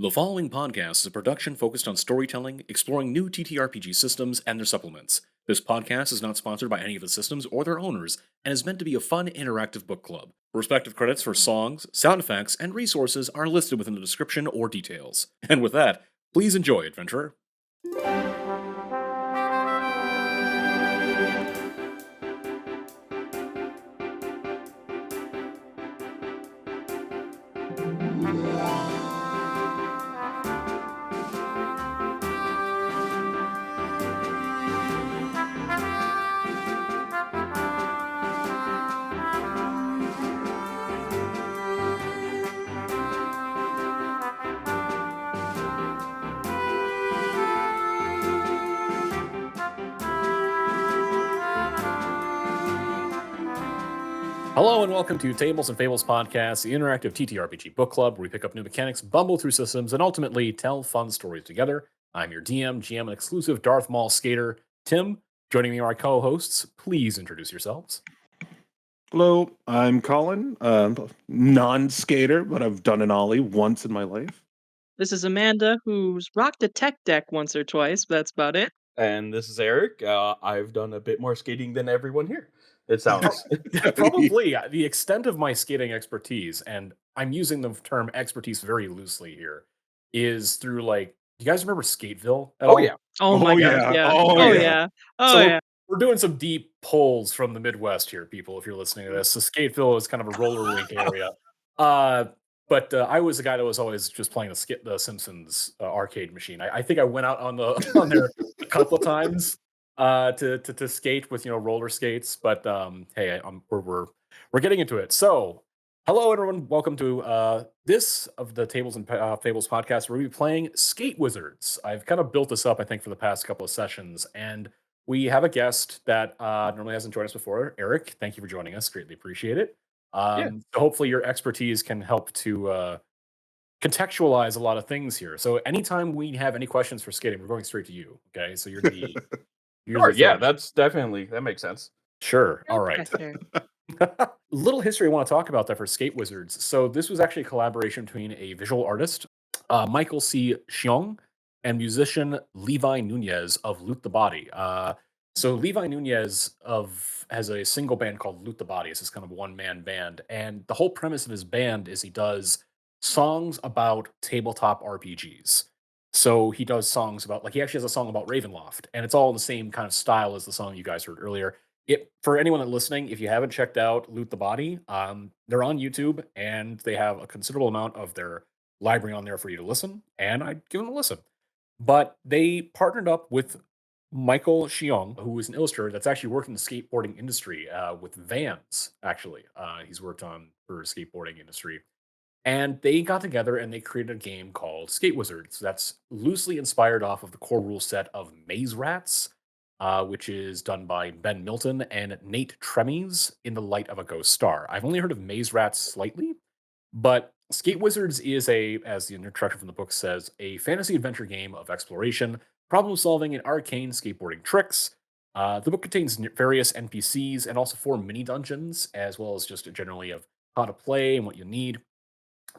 The following podcast is a production focused on storytelling, exploring new TTRPG systems and their supplements. This podcast is not sponsored by any of the systems or their owners and is meant to be a fun, interactive book club. Respective credits for songs, sound effects, and resources are listed within the description or details. And with that, please enjoy, adventurer. Hello and welcome to Tables and Fables Podcast, the interactive TTRPG book club where we pick up new mechanics, bumble through systems, and ultimately tell fun stories together. I'm your DM, GM, and exclusive Darth Maul skater, Tim. Joining me are my co-hosts. Please introduce yourselves. Hello, I'm Colin. Non-skater, but I've done an ollie once in my life. This is Amanda, who's rocked a tech deck once or twice, but that's about it. And this is Eric. I've done a bit more skating than everyone here. It sounds. Probably the extent of my skating expertise, and I'm using the term expertise very loosely here, is through do you guys remember Skateville at all? Yeah. Oh my god, yeah. Oh yeah. Oh So yeah. we're doing some deep pulls from the Midwest here, people, if you're listening to this. So Skateville is kind of a roller rink area. But I was the guy that was always just playing the Simpsons arcade machine. I think I went out on there a couple of times to skate with roller skates. But hey, we're getting into it. So hello everyone, welcome to this of the Tables and Fables podcast where we'll be playing Skate Wizards. I've kind of built this up, I think, for the past couple of sessions, and we have a guest that normally hasn't joined us before. Eric, thank you for joining us. Greatly appreciate it. So hopefully your expertise can help to contextualize a lot of things here. So anytime we have any questions for skating, we're going straight to you. Okay, so you're the that makes sense. Sure. All right. Little history I want to talk about that for Skate Wizards. So this was actually a collaboration between a visual artist, Michael C. Hsiung, and musician Levi Nunez of Loot the Body. So Levi Nunez has a single band called Loot the Body. It's this kind of one-man band, and the whole premise of his band is he does songs about tabletop RPGs. So he does songs about, he actually has a song about Ravenloft, and it's all in the same kind of style as the song you guys heard earlier. For anyone listening, if you haven't checked out Loot the Body, they're on YouTube, and they have a considerable amount of their library on there for you to listen, and I'd give them a listen. But they partnered up with Michael Hsiung, who is an illustrator that's actually worked in the skateboarding industry with Vans, actually. He's worked on for skateboarding industry. And they got together and they created a game called Skate Wizards that's loosely inspired off of the core rule set of Maze Rats, which is done by Ben Milton and Nate Tremes in the light of a ghost star. I've only heard of Maze Rats slightly, but Skate Wizards is as the introduction from the book says, a fantasy adventure game of exploration, problem solving, and arcane skateboarding tricks. The book contains various NPCs and also 4 mini dungeons, as well as just generally of how to play and what you need.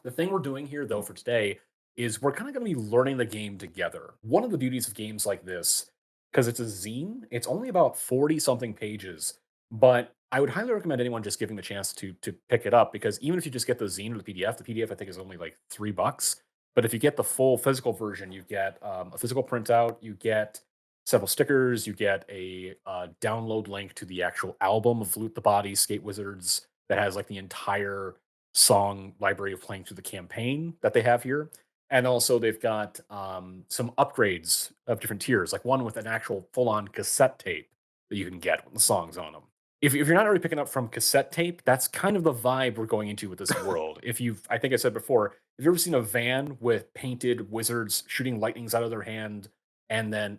The thing we're doing here, though, for today is we're kind of going to be learning the game together. One of the beauties of games like this, because it's a zine, it's only about 40 something pages, but I would highly recommend anyone just giving the chance to pick it up, because even if you just get the zine or the PDF I think is only like $3. But if you get the full physical version, you get a physical printout, you get several stickers, you get a download link to the actual album of Loot the Body Skate Wizards that has the entire song library of playing through the campaign that they have here. And also they've got some upgrades of different tiers, like one with an actual full-on cassette tape that you can get with the songs on them. If you're not already picking up from cassette tape, that's kind of the vibe we're going into with this world. I think I said before, have you ever seen a van with painted wizards shooting lightnings out of their hand, and then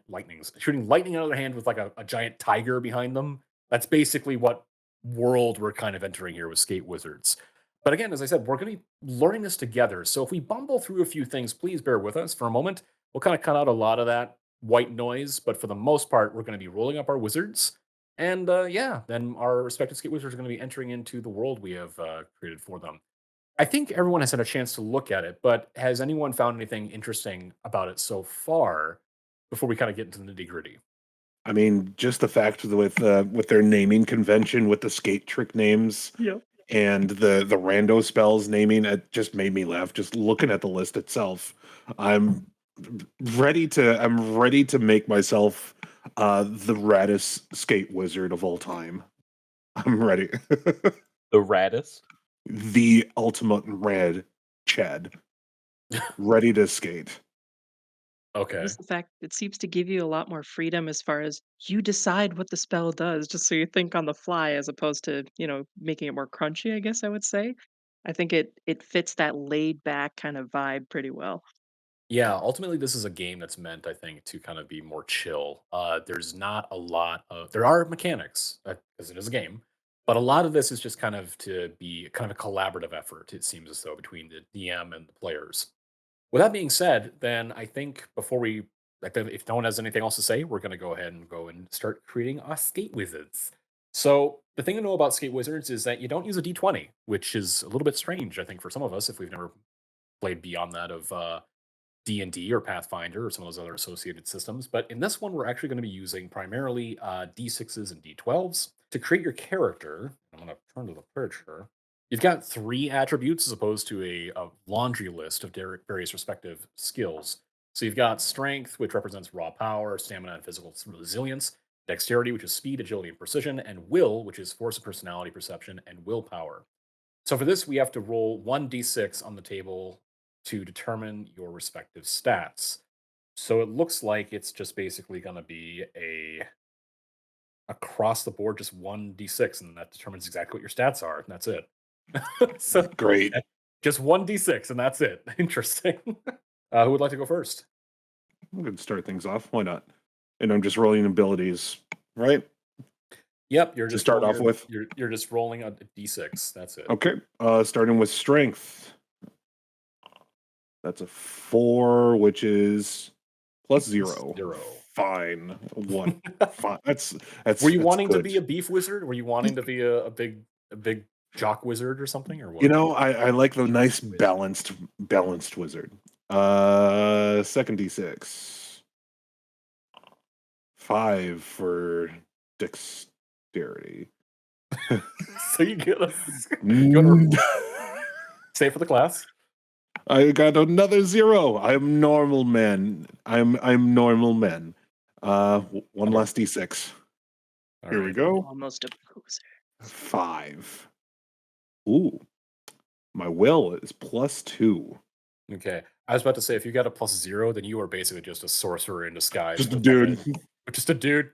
shooting lightning out of their hand with a giant tiger behind them? That's basically what world we're kind of entering here with Skate Wizards. But again, as I said, we're going to be learning this together. So if we bumble through a few things, please bear with us for a moment. We'll kind of cut out a lot of that white noise, but for the most part, we're going to be rolling up our wizards. And then our respective skate wizards are going to be entering into the world we have created for them. I think everyone has had a chance to look at it, but has anyone found anything interesting about it so far before we kind of get into the nitty-gritty? I mean, just the fact with their naming convention with the skate trick names Yep. and the rando spells naming, it just made me laugh just looking at the list itself. I'm I'm ready to make myself the raddest skate wizard of all time. I'm ready. The raddest. The ultimate rad Chad. Ready to skate. Okay. Just the fact it seems to give you a lot more freedom as far as you decide what the spell does, just so you think on the fly as opposed to, making it more crunchy, I guess I would say. I think it fits that laid back kind of vibe pretty well. Yeah, ultimately, this is a game that's meant, I think, to kind of be more chill. There's not a lot of there are mechanics because it is a game, but a lot of this is just kind of to be kind of a collaborative effort. It seems as though between the DM and the players. With that being said, then I think before we, like, if no one has anything else to say, we're going to go ahead and go and start creating our skate wizards. So the thing to know about skate wizards is that you don't use a d20, which is a little bit strange, I think, for some of us if we've never played beyond that of D&D or Pathfinder or some of those other associated systems. But in this one, we're actually going to be using primarily D6s and D12s to create your character. I'm going to turn to the picture. You've got three attributes as opposed to a laundry list of various respective skills. So you've got strength, which represents raw power, stamina, and physical resilience, dexterity, which is speed, agility, and precision, and will, which is force of personality, perception, and willpower. So for this, we have to roll 1d6 on the table to determine your respective stats. So it looks like it's just basically going to be a across the board, just 1d6, and that determines exactly what your stats are, and that's it. So Great. just 1d6, and that's it. Interesting. Who would like to go first? I'm going to start things off. Why not? And I'm just rolling abilities, right? Yep, you're To just start rolling off with. You're just rolling a d6. That's it. Okay. Starting with strength. That's a 4, which is plus 0. 0. Fine. 1. Fine. That's Were you that's wanting to good. be a beef wizard? Were you wanting to be a big jock wizard or something, or what? You know, I like the nice Wizard. balanced wizard. Second D6. 5 for dexterity. So you get you want to say it for the class? I got another 0. I'm normal man. I'm normal man. One Okay. less D6. All Here we right. go. Almost a poser. 5. Ooh. My will is plus 2. Okay. I was about to say, if you got a plus 0, then you are basically just a sorcerer in disguise. Just a with like dude. just a dude.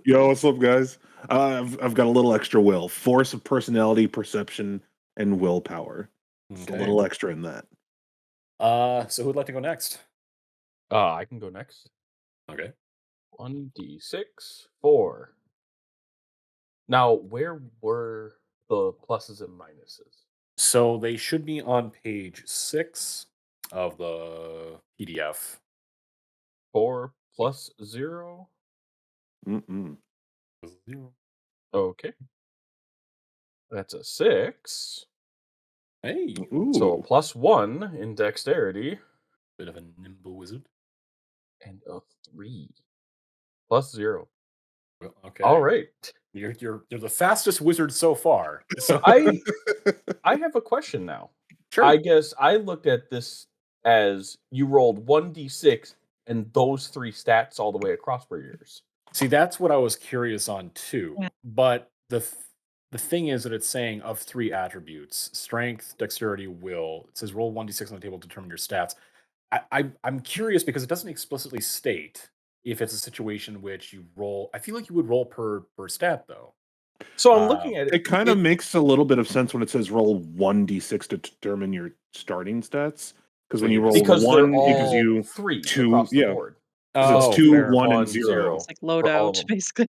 Yo, what's up, guys? I've got a little extra will, force of personality, perception, and willpower. Just a Okay. little extra in that. So who'd like to go next? I can go next. Okay. 1d6, 4. Now, where were the pluses and minuses? So they should be on page 6 of the PDF. 4 plus 0. Mm-mm. 0. Okay. That's a 6. Hey, So a Ooh. plus 1 in dexterity bit of a nimble wizard. and a 3. Plus 0. Well, okay. All right. You're the fastest wizard so far. So I have a question now. sure. I guess I looked at this as you rolled 1d6 and those 3 stats all the way across were yours. See, that's what I was curious on too. Yeah. But the thing is that it's saying of 3 attributes: strength, dexterity, will. It says roll 1d6 on the table to determine your stats. I'm curious because it doesn't explicitly state if it's a situation in which you roll. I feel like you would roll per stat though. So I'm Uh, looking at it. It kind of makes a little bit of sense when it says roll 1d6 to determine your starting stats. Because So when you you roll just- because they're 1, it gives all you 3 2. across the Yeah. board. Because oh, it's 2, fair. 1, and 1, 0. 0. It's like For all of loadout, them. basically.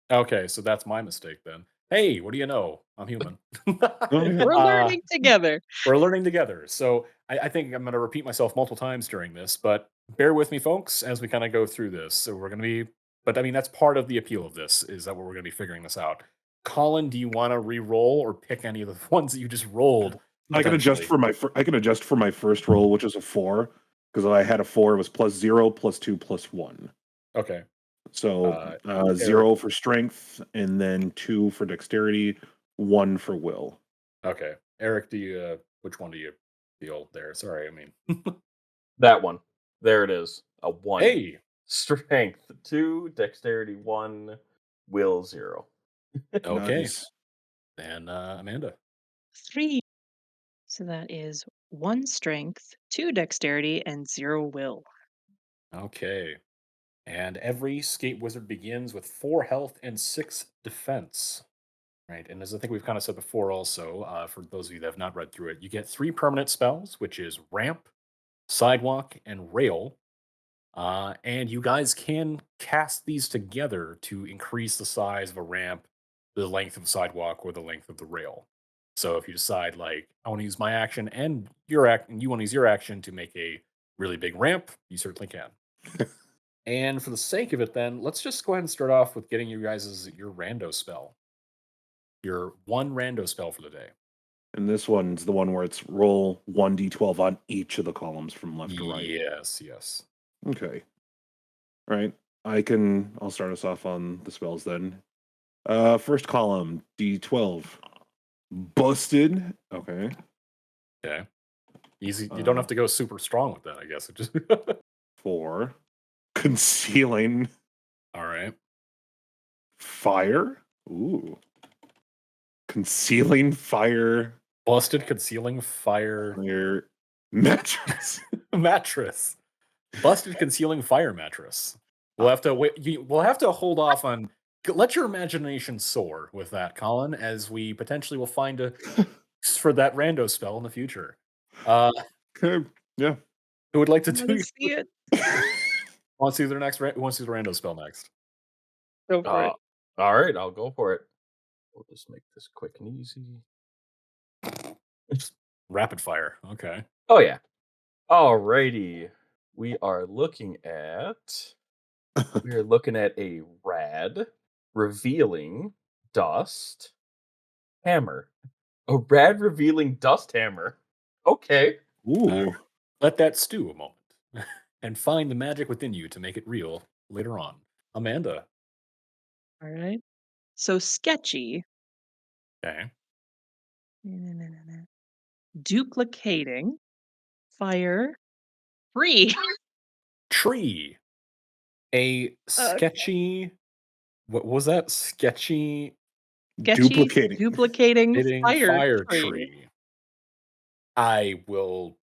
Okay, so that's my mistake then. Hey, what do you know? I'm human. Oh, yeah. We're learning together. We're learning together. So I think I'm going to repeat myself multiple times during this, but bear with me, folks, as we kind of go through this. So we're going to be, but I mean, that's part of the appeal of this is that we're going to be figuring this out. Colin, do you want to re-roll or pick any of the ones that you just rolled I can adjust potentially. for I can adjust for my first roll, which is a 4, because I had a 4. It was +0, +2, +1. Okay. So Eric, 0 for strength, and then 2 for dexterity, 1 for will. okay. Eric, do you which one do you feel there? Sorry, I mean. That one. There it is. A 1. Hey. Strength 2, dexterity 1, will 0. Okay. Nice. And Amanda. 3. So that is 1 strength, 2 dexterity, and 0 will. Okay. And every skate wizard begins with 4 health and 6 defense. Right. And as I think we've kind of said before, also, for those of you that have not read through it, you get 3 permanent spells, which is ramp, sidewalk, and rail. And you guys can cast these together to increase the size of a ramp, the length of the sidewalk, or the length of the rail. So if you decide, like, I want to use my action and your act, and you want to use your action to make a really big ramp, you certainly can. And for the sake of it, then let's just go ahead and start off with getting you guys your rando spell, your one rando spell for the day. And this one's the one where it's roll 1d12 on each of the columns from left to right. Yes, yes. Okay. Right. I'll start us off on the spells then. First column, D12. Busted. Okay. Okay. Easy. You don't have to go super strong with that, I guess. It just 4. Concealing all right. fire. Ooh. Concealing fire. Busted concealing fire Fire mattress. mattress. Busted concealing fire mattress. We'll have to wait. We'll have to hold off on. Let your imagination soar with that, Colin, as we potentially will find a for that rando spell in the future. Okay. Yeah. Who would like to I want to do? see it. Want to see their next? Who wants to do the rando spell next? Go for it. All right, I'll go for it. We'll just make this quick and easy. Just rapid fire. Okay. Oh yeah. Alrighty. We are looking at a rad revealing dust hammer. A rad revealing dust hammer. Okay. Ooh. Let that stew a moment, and find the magic within you to make it real later on. Amanda. All right. So sketchy, Okay. duplicating, fire, free. Tree. A Uh, sketchy. What was that? Sketchy Sketchy, Duplicating. duplicating, hitting fire fire tree. tree. I will.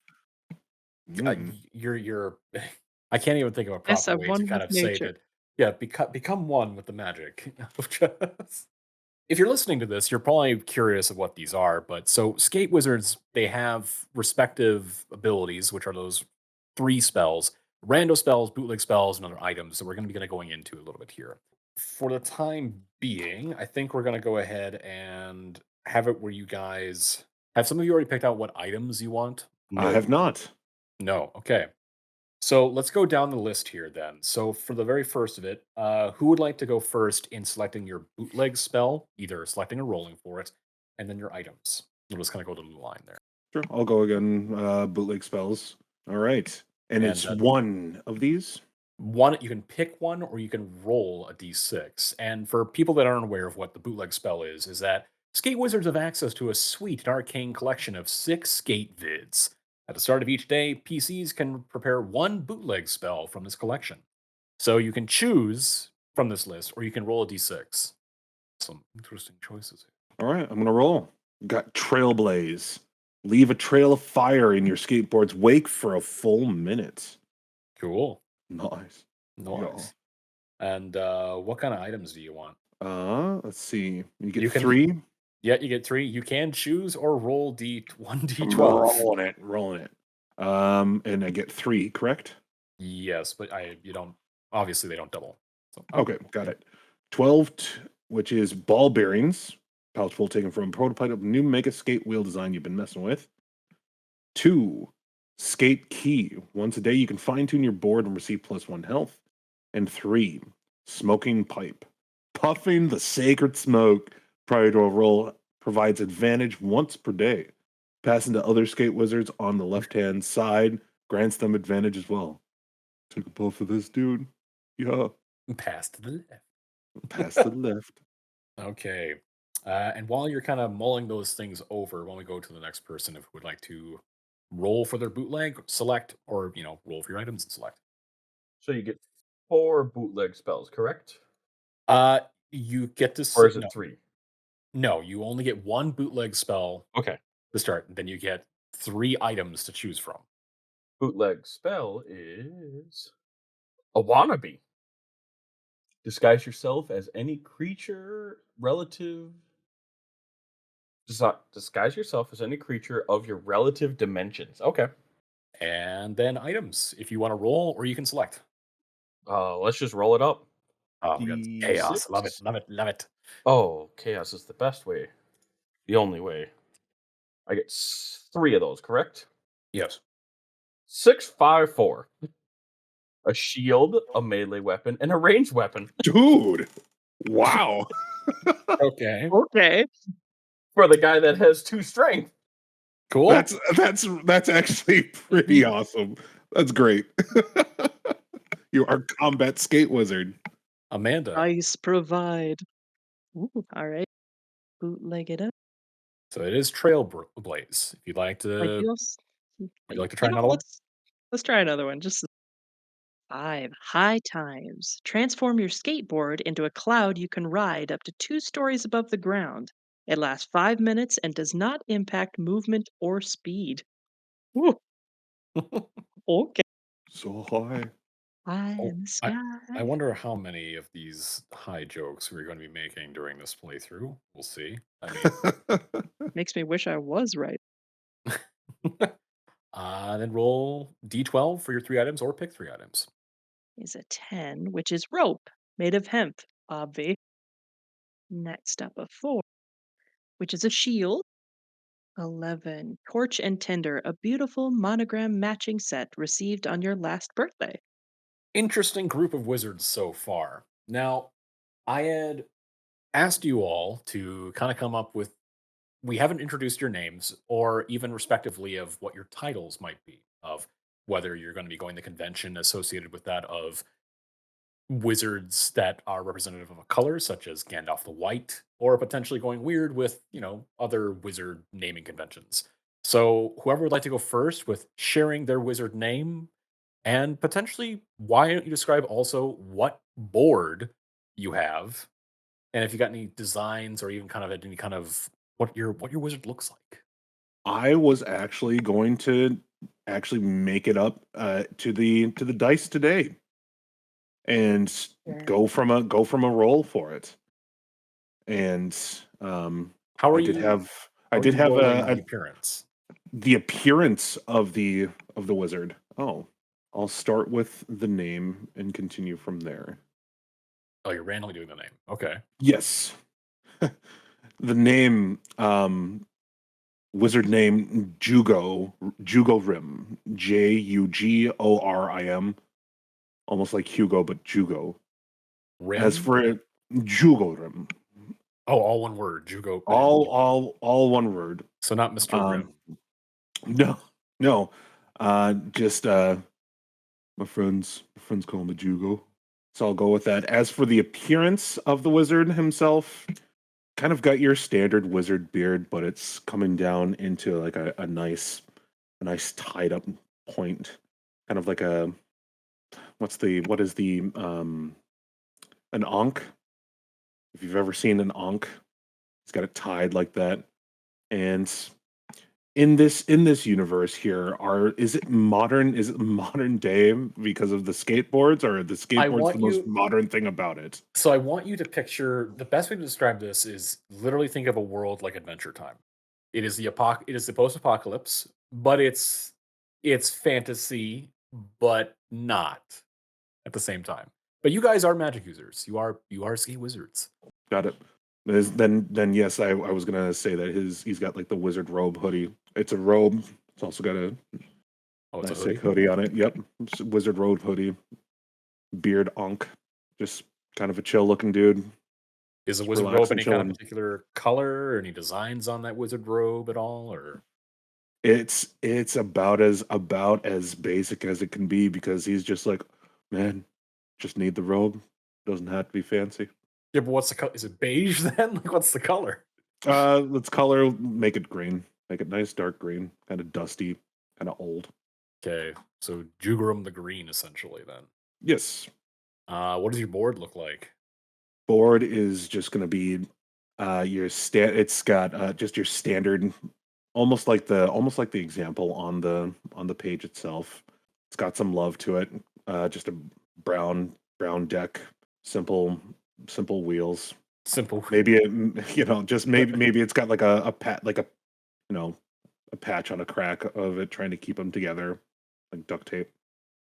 Mm. You're. I can't even think of a Yes, proper I'm way to one kind with of say nature. that. Yeah, become one with the magic of just. If you're listening to this, you're probably curious of what these are. But so skate wizards, they have respective abilities, which are those 3 spells: rando spells, bootleg spells, and other items that we're going to be going into a little bit here. For the time being, I think we're going to go ahead and have it where you guys have some of you already picked out what items you want. I have not. No. Okay. So let's go down the list here then. So for the very first of it, who would like to go first in selecting your bootleg spell, either selecting or rolling for it, and then your items? We'll just kind of go down the line there. Sure. I'll go again. Bootleg spells. All right. And And it's one of these. one, you can pick one or you can roll a d6. And for people that aren't aware of what the bootleg spell is that skate wizards have access to a sweet and arcane collection of 6 skate vids. At the start of each day, PCs can prepare one bootleg spell from this collection. So you can choose from this list, or you can roll a d6. Some interesting choices here. All right. I'm going to roll. Got Trailblaze. Leave a trail of fire in your skateboard's wake for a full minute. Cool. Nice. Nice. And what kind of items do you want? Let's see. You get You can- 3. Yeah, you get 3. You can choose or roll I'm d12. rolling it. And I get 3, correct? Yes, but you don't. Obviously, they don't double. So, Okay, got it. 12, which is ball bearings. Pouchful taken from a prototype of new mega skate wheel design you've been messing with. 2, skate key. Once a day, you can fine tune your board and receive +1 health. And 3, smoking pipe. Puffing the sacred smoke prior to a roll provides advantage once per day. Passing to other skate wizards on the left-hand side grants them advantage as well. Took a pull for this dude. Yeah, Pass to the left. pass to the left. Okay. And while you're kind of mulling those things over, when we go to the next person, if would like to roll for their bootleg, select, or roll for your items and select. So you get 4 bootleg spells, correct? Uh, you get to Or is no, it 3? no, you only get one bootleg spell Okay. to start. And then you get 3 items to choose from. Bootleg spell is a wannabe. Disguise yourself as any creature relative. Disguise yourself as any creature of your relative dimensions. Okay. And then items, if you want to roll, or you can select. Let's just roll it up. Oh, we got chaos. Love it, D6. love it, love it. Oh, chaos is the best way. The only way. I get 3 of those, correct? Yes. 6, 5, 4. A shield, a melee weapon, and a ranged weapon. Dude, wow. Okay. Okay. For the guy that has 2 strength. Cool. That's actually pretty awesome. That's great. You are combat skate wizard. Amanda. Ice provide. Ooh, all right. Bootleg it up. So it is Trailblaze. If you'd like I to, feel. would you like to try another one? Let's try another one. Just 5 high times. Transform your skateboard into a cloud you can ride up to 2 stories above the ground. It lasts 5 minutes and does not impact movement or speed. Ooh, okay. So high. High Oh, in the I sky. wonder how many of these high jokes we're going to be making during this playthrough. We'll see. I mean, Makes me wish I was right. then roll d12 for your 3 items, or pick 3 items. Is a 10, which is rope made of hemp, obvi. Next up, a 4, which is a shield. 11, torch and tinder, a beautiful monogram matching set received on your last birthday. Interesting group of wizards so far. Now, I had asked you all to kind of come up with, we haven't introduced your names or even respectively of what your titles might be, of whether you're going to be going the convention associated with that of wizards that are representative of a color, such as Gandalf the White, or potentially going weird with, other wizard naming conventions. So, whoever would like to go first with sharing their wizard name, and potentially why don't you describe also what board you have, and if you got any designs or even kind of any kind of what your wizard looks like. I was actually going to actually make it up to the dice today and Yeah. go from a roll for it. And How are I did you have I how are did you have rolling the appearance? the appearance of the wizard. Oh, I'll start with the name and continue from there. Oh, you're randomly doing the name. Okay. Yes. The name wizard name Jugo Rim. Jugorim. Almost like Hugo, but Jugo. As Rim. for Jugo Rim. Oh, all one word. Jugo. All one word. So not Mr. Rim. No, no. Just my friends call him a Jugo. So I'll go with that. As for the appearance of the wizard himself, kind of got your standard wizard beard, but it's coming down into like a nice tied up point. Kind of like a what is the an ankh? If you've ever seen an ankh, it's got it tied like that. And in this universe here, is it modern day because of the skateboards, or are the I skateboards the want most you modern thing about it? so I want you to picture the best way to describe this is literally think of a world like Adventure Time. It is the post-apocalypse, but it's fantasy, but not at the same time. But you guys are magic users. You are skate wizards. Got it. Then yes, I was gonna say that he's got like the wizard robe hoodie. It's a robe. It's also got a Oh, it's a nice sick hoodie. hoodie on it. Yep, it's a wizard robe hoodie. Beard onk. Just kind of a chill looking dude. Is the Just wizard robe relaxing, any kind of chilling. particular color or any designs on that wizard robe at all? Or It's about as basic as it can be because he's just like, man, just need the robe. Doesn't have to be fancy. Yeah, but what's the color? Is it beige then? Like, what's the color? Let's color, make it green. Make it nice dark green, kind of dusty, kind of old. Okay, so Jugerum the green, essentially, then. Yes. What does your board look like? Board is just going to be it's got just your standard, almost like the example on the page itself. It's got some love to it. Just a brown deck, simple wheels. Simple. Maybe just maybe it's got like a pat like a a patch on a crack of it trying to keep them together, like duct tape.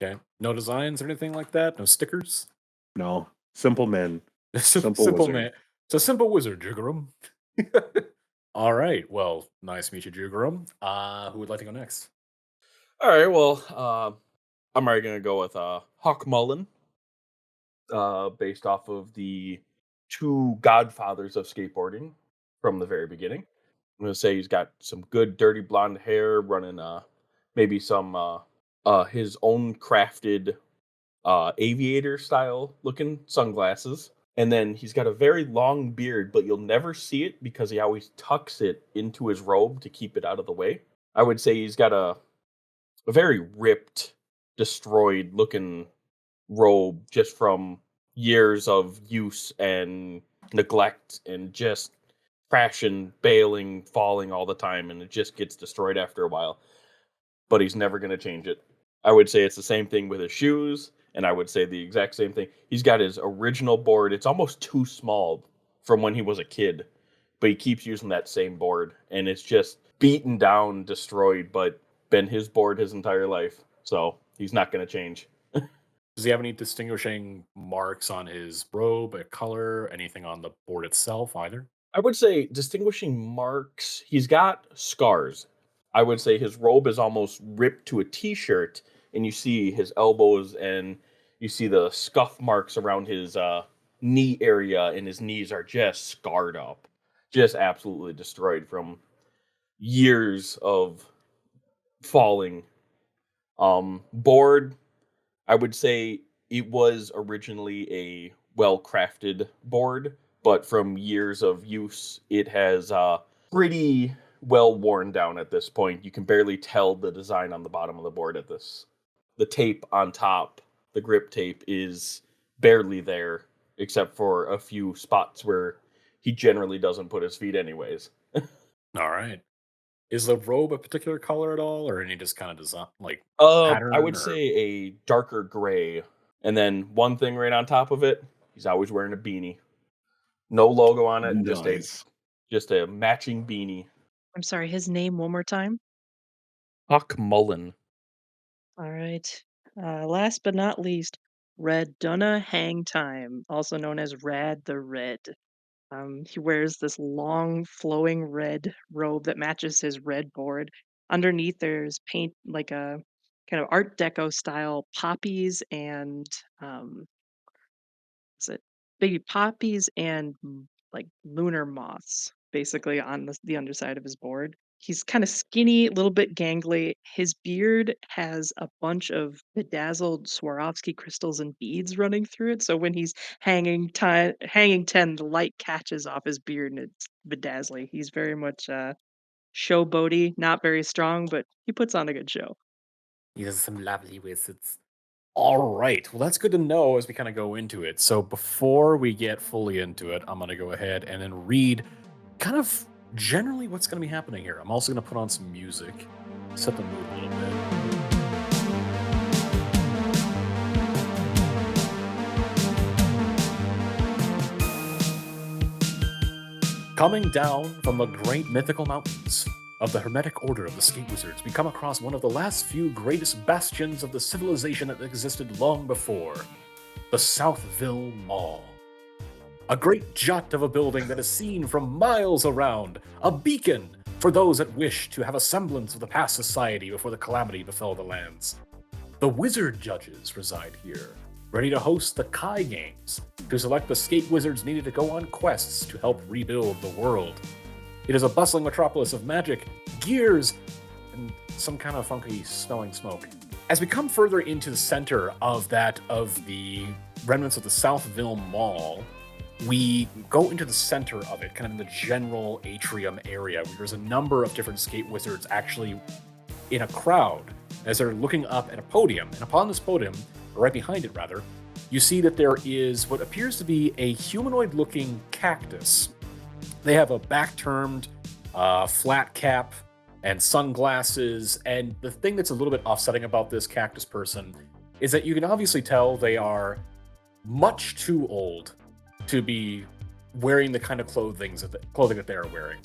Okay. No designs or anything like that? No stickers? No, simple men. Simple wizard. man. It's a simple wizard, Jugerum. All right. Well, nice to meet you, Jugerum. Who would like to go next? All right. Well, I'm already gonna go with Hawk Mullen, based off of the two godfathers of skateboarding from the very beginning. I'm gonna say he's got some good dirty blonde hair, running maybe some his own crafted aviator style looking sunglasses. And then he's got a very long beard, but you'll never see it because he always tucks it into his robe to keep it out of the way. I would say he's got a very ripped, destroyed looking robe just from years of use and neglect and just crashing, bailing, falling all the time, and it just gets destroyed after a while. But he's never going to change it. I would say it's the same thing with his shoes, and I would say the exact same thing. He's got his original board. It's almost too small from when he was a kid, but he keeps using that same board, and it's just beaten down, destroyed, but been his board his entire life, so he's not going to change. Does he have any distinguishing marks on his robe, a color, anything on the board itself either? I would say distinguishing marks, he's got scars. I would say his robe is almost ripped to a t-shirt, and you see his elbows and you see the scuff marks around his knee area, and his knees are just scarred up, just absolutely destroyed from years of falling. Board, I would say it was originally a well-crafted board, but from years of use, it has pretty well worn down at this point. You can barely tell the design on the bottom of the board at this. The tape on top, the grip tape, is barely there, except for a few spots where he generally doesn't put his feet anyways. All right. Is the robe a particular color at all, or any just kind of design, like I would or- say a darker gray. And then one thing right on top of it, he's always wearing a beanie. No logo on it, Nice. just a matching beanie. I'm sorry, his name one more time? Huck Mullen. All right. Last but not least, Red Dunna Hang Time, also known as Rad the Red. He wears this long, flowing red robe that matches his red board. Underneath, there's paint like a kind of Art Deco style poppies and is it baby poppies and like lunar moths, basically on the underside of his board. He's kind of skinny, a little bit gangly. His beard has a bunch of bedazzled Swarovski crystals and beads running through it. So when he's hanging 10, the light catches off his beard and it's bedazzling. He's very much showboaty, not very strong, but he puts on a good show. He has some lovely wizards. All right. Well, that's good to know as we kind of go into it. So before we get fully into it, I'm going to go ahead and then read kind of generally what's going to be happening here. I'm also going to put on some music, set the mood a little bit. Coming down from the great mythical mountains of the hermetic order of the skate wizards, we come across one of the last few greatest bastions of the civilization that existed long before, the Southville Mall. A great jut of a building that is seen from miles around, a beacon for those that wish to have a semblance of the past society before the calamity befell the lands. The wizard judges reside here, ready to host the Kai Games, to select the skate wizards needed to go on quests to help rebuild the world. It is a bustling metropolis of magic, gears, and some kind of funky smelling smoke. As we come further into the center of the remnants of the Southville Mall, we go into the center of it, kind of in the general atrium area, where there's a number of different skate wizards actually in a crowd as they're looking up at a podium. And upon this podium, or right behind it rather, you see that there is what appears to be a humanoid-looking cactus. They have a back-turned, flat cap and sunglasses, and the thing that's a little bit offsetting about this cactus person is that you can obviously tell they are much too old to be wearing the kind of clothing that they are wearing.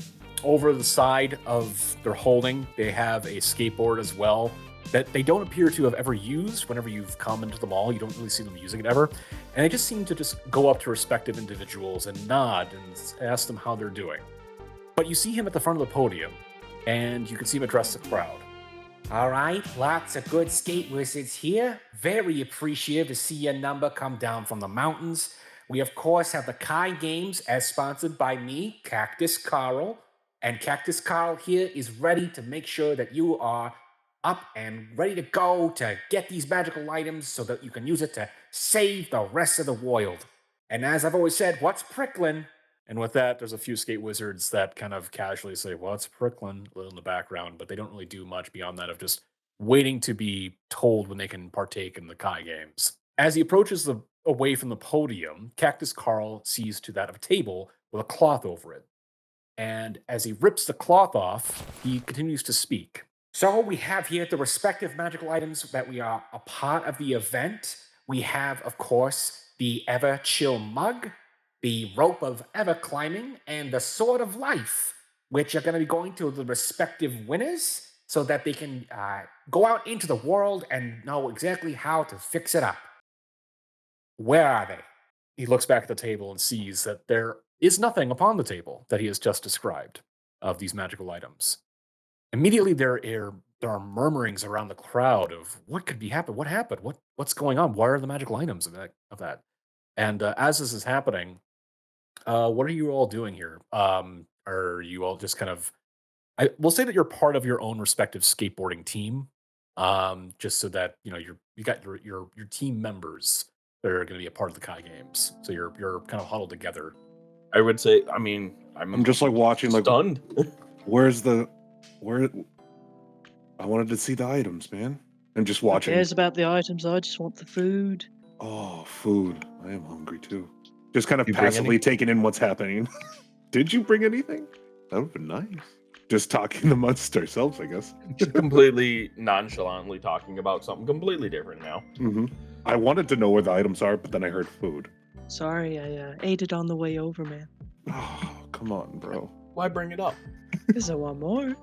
Over the side of their holding, they have a skateboard as well that they don't appear to have ever used. Whenever you've come into the mall, you don't really see them using it ever. And they just seem to just go up to respective individuals and nod and ask them how they're doing. But you see him at the front of the podium, and you can see him address the crowd. All right, lots of good skate wizards here. Very appreciative to see your number come down from the mountains. We, of course, have the Kai Games as sponsored by me, Cactus Carl. And Cactus Carl here is ready to make sure that you are up and ready to go to get these magical items so that you can use it to save the rest of the world. And as I've always said, what's pricklin'? And with that, there's a few skate wizards that kind of casually say, what's pricklin', a little in the background, but they don't really do much beyond that of just waiting to be told when they can partake in the Kai Games. As he approaches away from the podium, Cactus Carl sees to that of a table with a cloth over it. And as he rips the cloth off, he continues to speak. So we have here the respective magical items that we are a part of the event. We have, of course, the Ever Chill Mug, the Rope of Ever Climbing, and the Sword of Life, which are going to be going to the respective winners so that they can go out into the world and know exactly how to fix it up. Where are they? He looks back at the table and sees that there is nothing upon the table that he has just described of these magical items. Immediately, there are murmurings around the crowd of what could be happening. What happened? What's going on? Where are the magical items of that? And as this is happening, what are you all doing here? Are you all just kind of? We'll say that you're part of your own respective skateboarding team, just so that you got your team members that are going to be a part of the Kai Games. So you're kind of huddled together. I would say, I mean, I'm just like watching, like, stunned. where? I wanted to see the items, man. I'm just Who watching. cares about the items? I just want the food. Oh, food. I am hungry too. Just kind of You bring passively any? taking in what's happening. Did you bring anything? That would be nice. Just talking amongst ourselves, I guess. Completely nonchalantly talking about something completely different now. Mm-hmm. I wanted to know where the items are, but then I heard food. Sorry, I ate it on the way over, man. Oh, come on, bro. Why bring it up? Because I want more.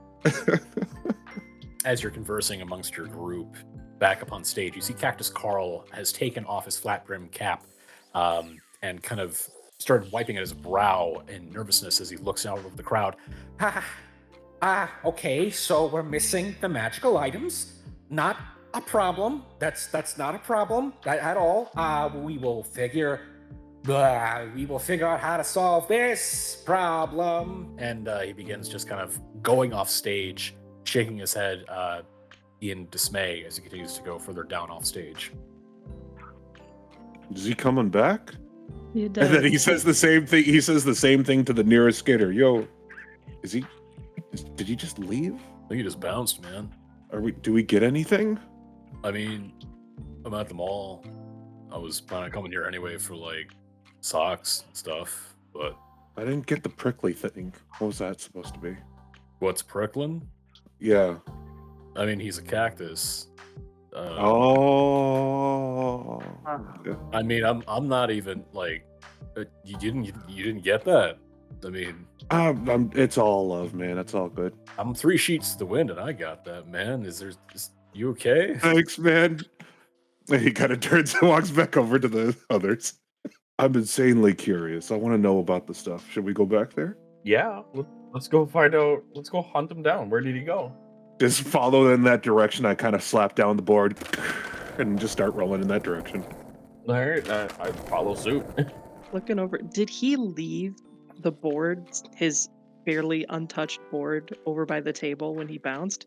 As you're conversing amongst your group, back up on stage, you see Cactus Carl has taken off his flat brim cap and kind of started wiping at his brow in nervousness as he looks out over the crowd. Okay, so we're missing the magical items. Not a problem. That's not a problem at all. We will figure out how to solve this problem. And he begins just kind of going off stage, shaking his head in dismay as he continues to go further down off stage. Is he coming back? You And then he says the same thing. He says the same thing to the nearest skater. Yo, did he just leave? I think he just bounced, man. Do we get anything? I mean, I'm at the mall. I was planning on coming here anyway for like socks and stuff, but I didn't get the prickly thing. What was that supposed to be? what's pricklin'? Yeah. I mean, he's a cactus. Oh. Yeah. I mean, I'm not even like you didn't get that. I mean, It's all love, man. It's all good. I'm 3 sheets to the wind, and I got that, man. Is you okay? Thanks, man. And he kind of turns and walks back over to the others. I'm insanely curious. I want to know about the stuff. Should we go back there? Yeah, let's go find out. Let's go hunt him down. Where did he go? Just follow in that direction. I kind of slap down the board and just start rolling in that direction. All right, I follow suit. Looking over, did he leave the board, his barely untouched board, over by the table when he bounced?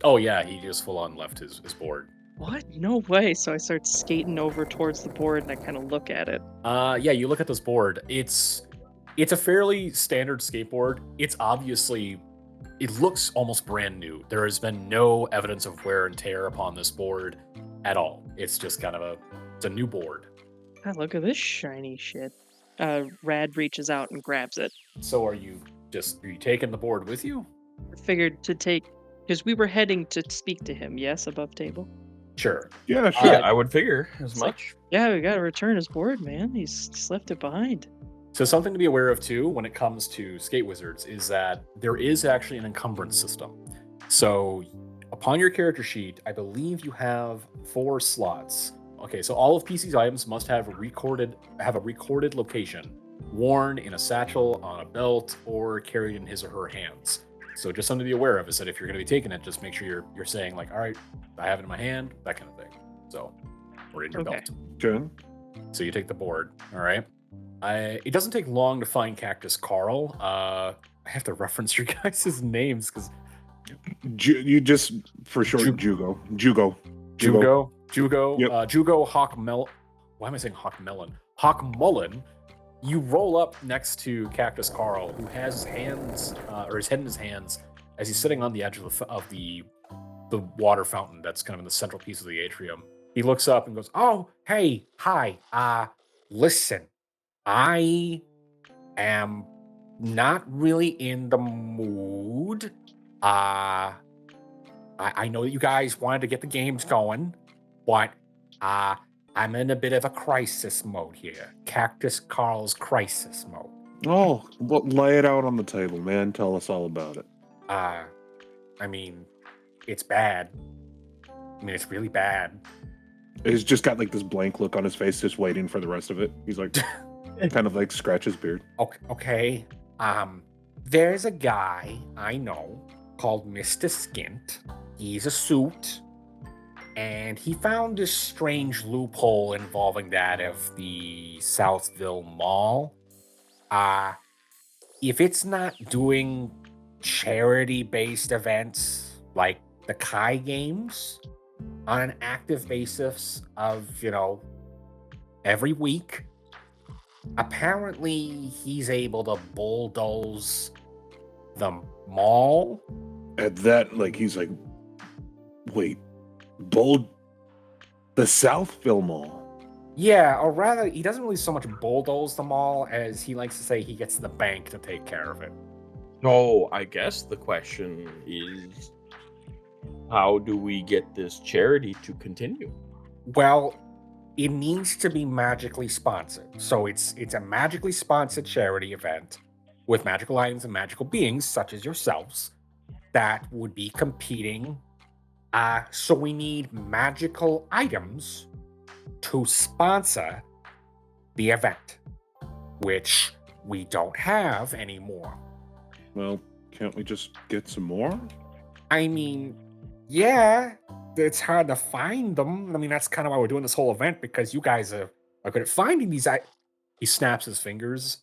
Oh yeah, he just full on left his board. What? No way. So I start skating over towards the board and I kind of look at it. Yeah, you look at this board. It's a fairly standard skateboard. It's obviously it looks almost brand new. There has been no evidence of wear and tear upon this board at all. It's just kind of it's a new board. Ah, look at this shiny shit. Rad reaches out and grabs it. So are you taking the board with you? I figured to take, because we were heading to speak to him, yes, above table? Sure. Yeah, Yeah, sure. I would figure as It's like, much. yeah, we gotta return his board, man. He's just left it behind. So something to be aware of too when it comes to skate wizards is that there is actually an encumbrance system. So upon your character sheet, I believe you have 4 slots. Okay, so all of PC's items must have a recorded location, worn in a satchel, on a belt, or carried in his or her hands. So just something to be aware of is that if you're going to be taking it, just make sure you're saying like, all right, I have it in my hand, that kind of thing. So, or in your Okay. belt. Jen? So you take the board. All right. It doesn't take long to find Cactus Carl. I have to reference your guys' names because You just, for short, Jugo. Jugo. Jugo, Yep. Jugo, Why am I saying Hawk Melon? Hawk Mullen. You roll up next to Cactus Carl, who has his hands, or his head in his hands, as he's sitting on the edge of the water fountain that's kind of in the central piece of the atrium. He looks up and goes, "Oh, hey, hi. Listen, I am not really in the mood. I know that you guys wanted to get the games going, but I'm in a bit of a crisis mode here. Cactus Carl's crisis mode. Oh, well, lay it out on the table, man. Tell us all about it. I mean, it's bad. I mean, it's really bad. He's just got like this blank look on his face, just waiting for the rest of it. He's like, kind of like scratch his beard. Okay. There's a guy I know called Mr. Skint. He's a suit. And he found this strange loophole involving that of the Southville Mall. If it's not doing charity-based events like the Kai Games on an active basis of, every week, apparently he's able to bulldoze the mall. At that, like, he's like, wait, the Southville Mall. Yeah, or rather, he doesn't really so much bulldoze the mall as he likes to say he gets the bank to take care of it. No, I guess the question is, how do we get this charity to continue? Well, it needs to be magically sponsored. So it's a magically sponsored charity event with magical items and magical beings, such as yourselves, that would be competing. So we need magical items to sponsor the event, which we don't have anymore. Well, can't we just get some more? I mean, yeah, it's hard to find them. I mean, that's kind of why we're doing this whole event, because you guys are good at finding these. He snaps his fingers.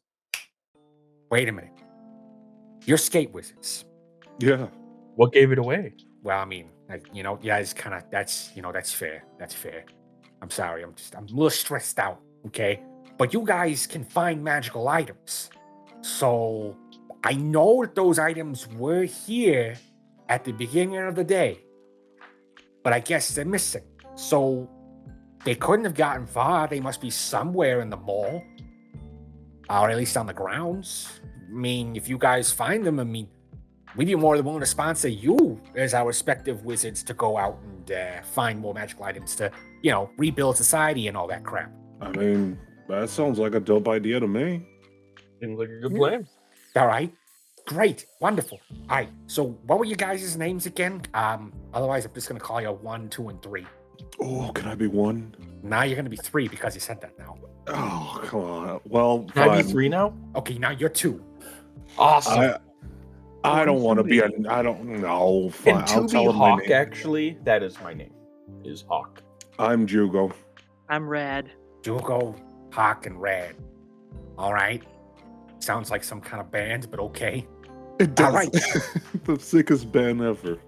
Wait a minute. You're skate wizards. Yeah. What gave it away? Well, I mean, you guys kind of, that's fair. That's fair. I'm sorry. I'm a little stressed out, okay? But you guys can find magical items. So I know that those items were here at the beginning of the day, but I guess they're missing. So they couldn't have gotten far. They must be somewhere in the mall, or at least on the grounds. I mean, if you guys find them, I mean, we'd be more than willing to sponsor you as our respective wizards to go out and find more magical items to, rebuild society and all that crap. I mean, that sounds like a dope idea to me. Seems like a good plan. All right. Great. Wonderful. All right. So what were you guys' names again? Otherwise, I'm just going to call you 1, 2, and 3. Oh, can I be one? Now you're going to be 3 because you said that now. Oh, come on. Well, Can I be fine. 3 now? Okay, now you're 2. Awesome. I don't want to be Two I don't know. Fine. and I'll to tell be him my Hawk, name. actually, that is my name. Is Hawk. I'm Jugo. I'm Rad. Jugo, Hawk, and Red. All right. Sounds like some kind of band, but okay. It does. All right. The sickest band ever.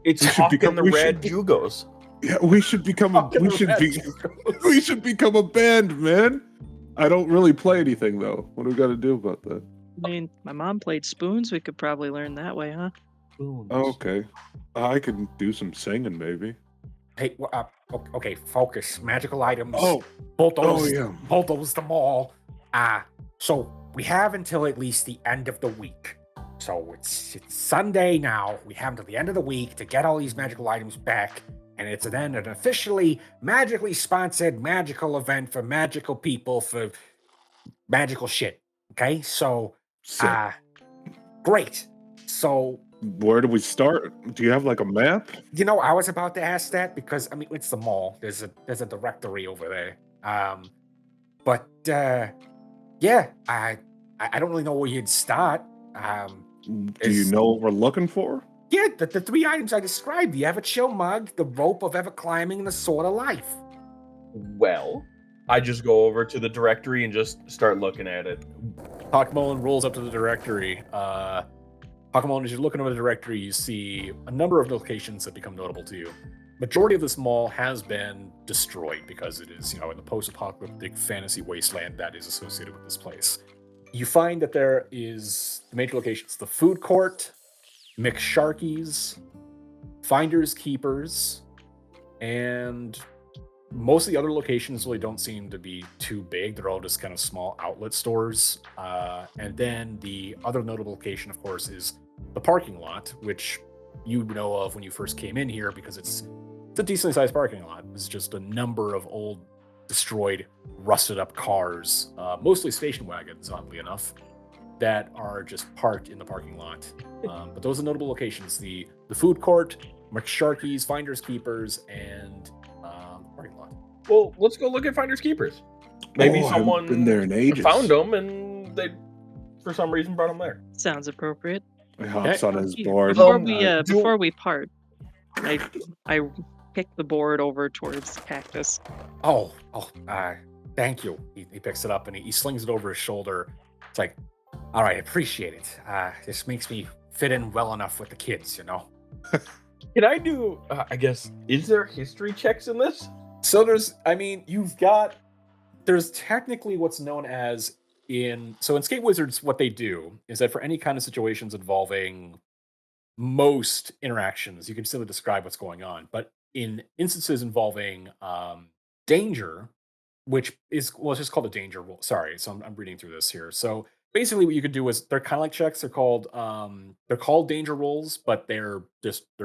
It's We should Hawk become- and the we Rad should- Jugos. Yeah, we should become a Fucking we should red be Jugos. we should become a band, man. I don't really play anything though. What do we got to do about that? I mean, my mom played spoons. We could probably learn that way, huh? Spoons. Oh, okay, I can do some singing maybe. Hey, okay, focus. Magical items. Oh, bulldoze, yeah. bulldoze them all. So we have until at least the end of the week. So it's Sunday now. We have until the end of the week to get all these magical items back. And it's then an officially magically sponsored magical event for magical people for magical shit. Okay, so Sick. great. So Where do we start? Do you have like a map? I was about to ask that because I mean it's the mall. There's a directory over there. But yeah, I don't really know where you'd start. Do you know what we're looking for? Yeah, the 3 items I described: the ever chill mug, the rope of ever climbing, and the sword of life. Well, I just go over to the directory and just start looking at it. Hawkmullen rolls up to the directory. Hawkmullen, as you're looking over the directory, you see a number of locations that become notable to you. Majority of this mall has been destroyed because it is, in the post-apocalyptic fantasy wasteland that is associated with this place. You find that there is the major locations: the food court, McSharky's, Finders Keepers, and most of the other locations really don't seem to be too big. They're all just kind of small outlet stores. And then the other notable location, of course, is the parking lot, which you know of when you first came in here because it's a decently sized parking lot. It's just a number of old, destroyed, rusted up cars, mostly station wagons, oddly enough, that are just parked in the parking lot. But those are notable locations: the food court, McSharky's, Finders Keepers, and parking lot. Well, let's go look at Finders Keepers. Maybe I haven't someone been there in ages. found them and they, for some reason, brought them there. Sounds appropriate. He hops on his Here, board. Before we part, I kick the board over towards Cactus. Thank you. He picks it up and he slings it over his shoulder. It's like, all right, appreciate it. This makes me fit in well enough with the kids, Can I do, I guess, is there history checks in this? So there's technically what's known as in Skate Wizards, what they do is that for any kind of situations involving most interactions, you can simply describe what's going on. But in instances involving danger, which is, it's just called a danger roll. Sorry, so I'm reading through this here. So basically what you could do is they're kind of like checks. They're called danger rolls, but they're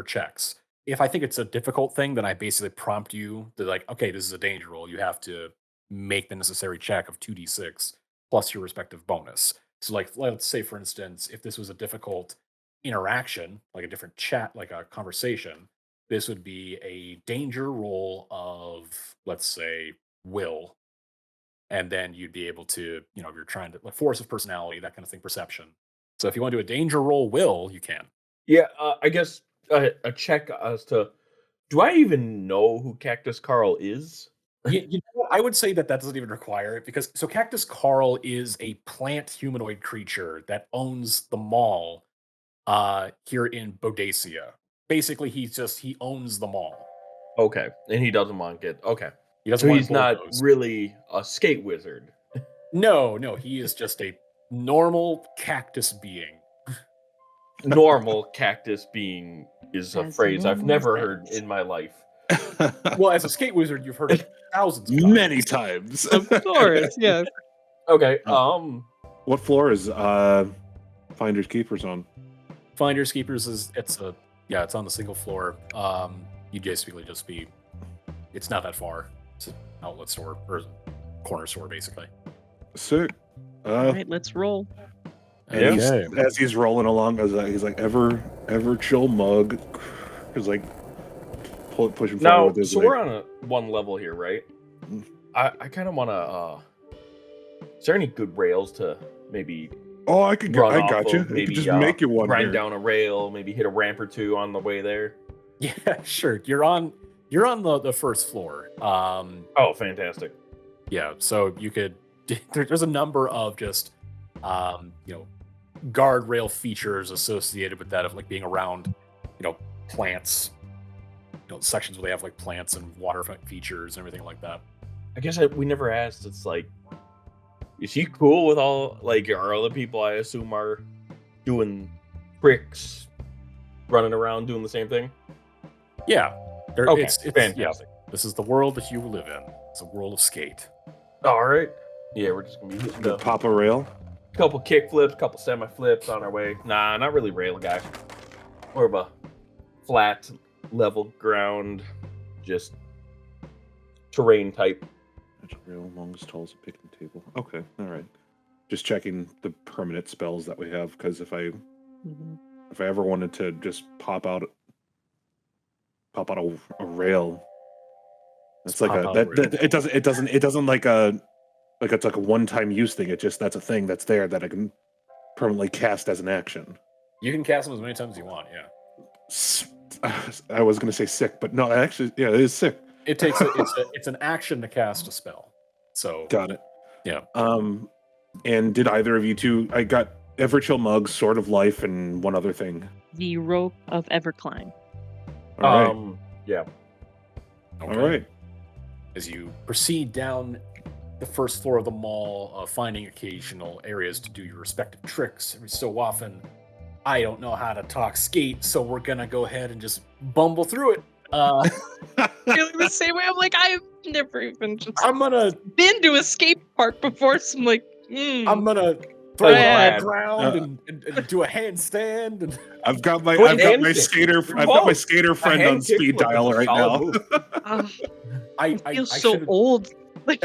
checks. If I think it's a difficult thing, then I basically prompt you to like, okay, this is a danger roll. You have to make the necessary check of 2d6 plus your respective bonus. So like, let's say for instance, if this was a difficult interaction, like a different chat, like a conversation, this would be a danger roll of, let's say, will. And then you'd be able to, if you're trying to, like, force of personality, that kind of thing, perception. So if you want to do a danger roll will, you can. Yeah, I guess a check as to, do I even know who Cactus Carl is? You know what? I would say that doesn't even require it because Cactus Carl is a plant humanoid creature that owns the mall here in Bodacia. Basically, he owns the mall. Okay, and he doesn't want to get, okay. He doesn't So want he's to not bulldoze. really a skate wizard. No, he is just a normal cactus being. Normal cactus being is a As phrase I've normal never as heard that. in my life. Well, as a skate wizard, you've heard it thousands of times. Many times. Of course, yes. Okay, What floor is Finders Keepers on? Finders Keepers it's on the single floor. You'd basically just be, it's not that far. It's an outlet store or corner store, basically. Sick. All right, let's roll. And Yeah. as he's rolling along, he's like ever chill mug. He's like pushing forward now, with his so like, we're on a one level here, right? Mm. I kind of want to, is there any good rails to maybe oh, I got run you. off of, I maybe could just make you one grind here. down a rail, maybe hit a ramp or two on the way there? Yeah, sure. You're on the first floor. Oh, fantastic. Yeah, so you could there's a number of just guardrail features associated with that, of like being around plants, sections where they have like plants and water features and everything like that. I guess we never asked. It's like, is he cool with all, like, are other people I assume are doing tricks, running around doing the same thing? Yeah. Okay, it's fantastic. This is the world that you live in. It's a world of skate. All right. Yeah, we're just gonna be hitting The a pop a rail. couple kick flips, couple semi flips on our way. Nah, not really rail guy. More of a flat, level ground, just terrain type. Rail, long as tall as a picnic table. Okay, all right. Just checking the permanent spells that we have, because if I ever wanted to just pop out a rail, that's like it doesn't like it's like a one-time use thing. That's a thing that's there that I can permanently cast as an action. You can cast them as many times as you want. Yeah. I was gonna say sick, but no, actually, yeah, it is sick. It takes it's an action to cast a spell. So Got it. yeah. And did either of you two? I got Everchill Mug, Sword of Life, and one other thing. The rope of Everclimb. All right. Yeah. Okay. All right. As you proceed down the first floor of the mall, finding occasional areas to do your respective tricks. Every so often, I don't know how to talk skate, so we're gonna go ahead and just bumble through it. Feeling the same way. I'm like, I've never even just I'm gonna been to a skate park before, so I'm like, I'm gonna throw it on Brad. the ground and do a handstand. And I've got my What skater friend on speed dial right now. I feel so old. Like,